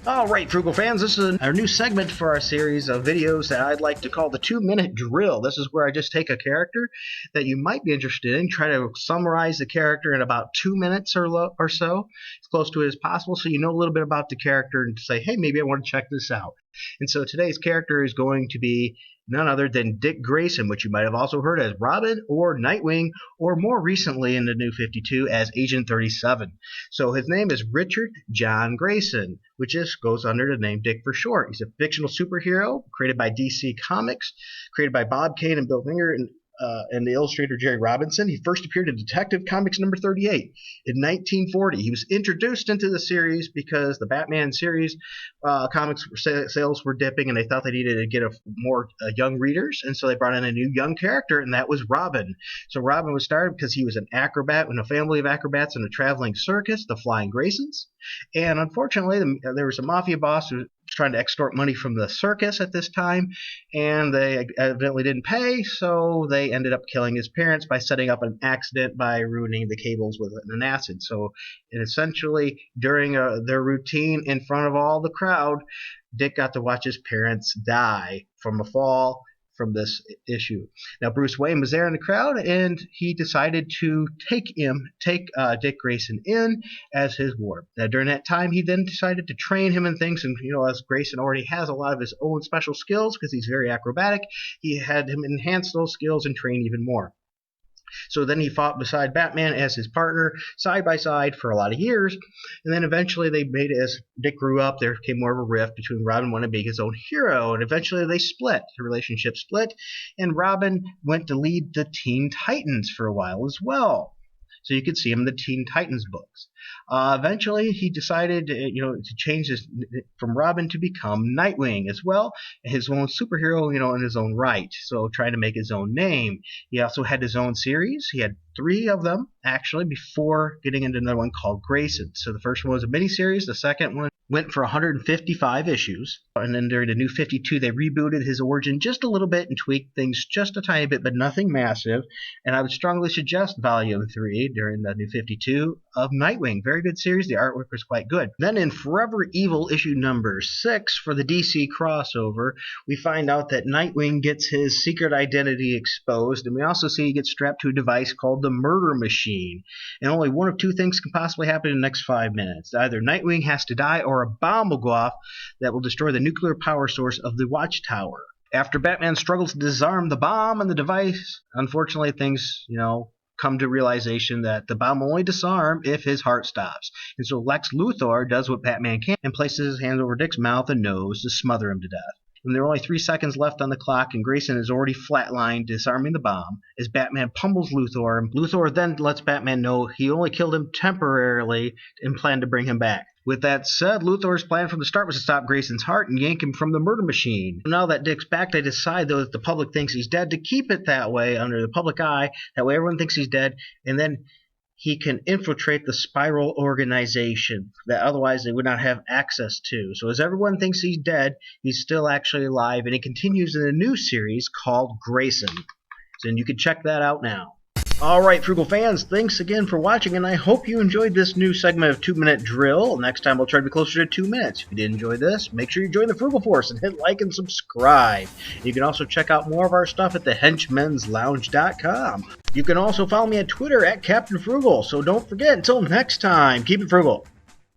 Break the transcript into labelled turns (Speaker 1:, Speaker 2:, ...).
Speaker 1: Alright, Frugal fans, this is our new segment for our series of videos that I'd like to call the 2-minute drill. This is where I just take a character that you might be interested in, try to summarize the character in about 2 minutes or so, as close to it as possible, so you know a little bit about the character and say, hey, maybe I want to check this out. And so today's character is going to be none other than Dick Grayson, which you might have also heard as Robin or Nightwing, or more recently in the New 52 as Agent 37. So his name is Richard John Grayson, which just goes under the name Dick for short. He's a fictional superhero created by DC Comics, created by Bob Kane and Bill Finger, and the illustrator Jerry Robinson. He first appeared in Detective Comics number 38 in 1940. He was introduced into the series because the Batman series comics sales were dipping, and they thought they needed to get more young readers, and so they brought in a new young character, and that was Robin. So Robin was started because he was an acrobat in a family of acrobats in a traveling circus, the Flying Graysons, and unfortunately there was a mafia boss who trying to extort money from the circus at this time, and they evidently didn't pay, so they ended up killing his parents by setting up an accident by ruining the cables with an acid. So essentially during their routine in front of all the crowd, Dick got to watch his parents die from a fall from this issue. Now Bruce Wayne was there in the crowd, and he decided to take Dick Grayson in as his ward. Now during that time, he then decided to train him in things, and as Grayson already has a lot of his own special skills because he's very acrobatic, he had him enhance those skills and train even more. So then he fought beside Batman as his partner, side by side, for a lot of years. And then eventually they made it, as Dick grew up, there became more of a rift between Robin wanting to be his own hero. And eventually they split. The relationship split. And Robin went to lead the Teen Titans for a while as well. So you could see him in the Teen Titans books. Eventually, he decided, to change his from Robin to become Nightwing as well, his own superhero, in his own right. So trying to make his own name. He also had his own series. He had 3 of them actually before getting into another one called Grayson. So the first one was a miniseries. The second one went for 155 issues. And then during the New 52, they rebooted his origin just a little bit and tweaked things just a tiny bit, but nothing massive. And I would strongly suggest Volume 3 during the New 52 of Nightwing. Very good series. The artwork was quite good. Then in Forever Evil issue number 6 for the DC crossover, we find out that Nightwing gets his secret identity exposed, and we also see he gets strapped to a device called the Murder Machine. And only one of 2 things can possibly happen in the next 5 minutes. Either Nightwing has to die, or a bomb will go off that will destroy the nuclear power source of the Watchtower. After Batman struggles to disarm the bomb and the device, unfortunately things, come to realization that the bomb will only disarm if his heart stops. And so Lex Luthor does what Batman can and places his hands over Dick's mouth and nose to smother him to death. And there are only 3 seconds left on the clock, and Grayson is already flatlined, disarming the bomb, as Batman pummels Luthor. And Luthor then lets Batman know he only killed him temporarily and planned to bring him back. With that said, Luthor's plan from the start was to stop Grayson's heart and yank him from the murder machine. Now that Dick's back, they decide, though, that the public thinks he's dead, to keep it that way under the public eye. That way everyone thinks he's dead, and then he can infiltrate the Spiral organization that otherwise they would not have access to. So as everyone thinks he's dead, he's still actually alive, and he continues in a new series called Grayson. And you can check that out now. Alright, Frugal fans, thanks again for watching, and I hope you enjoyed this new segment of 2-minute drill. Next time we'll try to be closer to 2 minutes. If you did enjoy this, make sure you join the Frugal Force and hit like and subscribe. You can also check out more of our stuff at thehenchmenslounge.com. You can also follow me on Twitter at Captain Frugal, so don't forget, until next time, keep it frugal.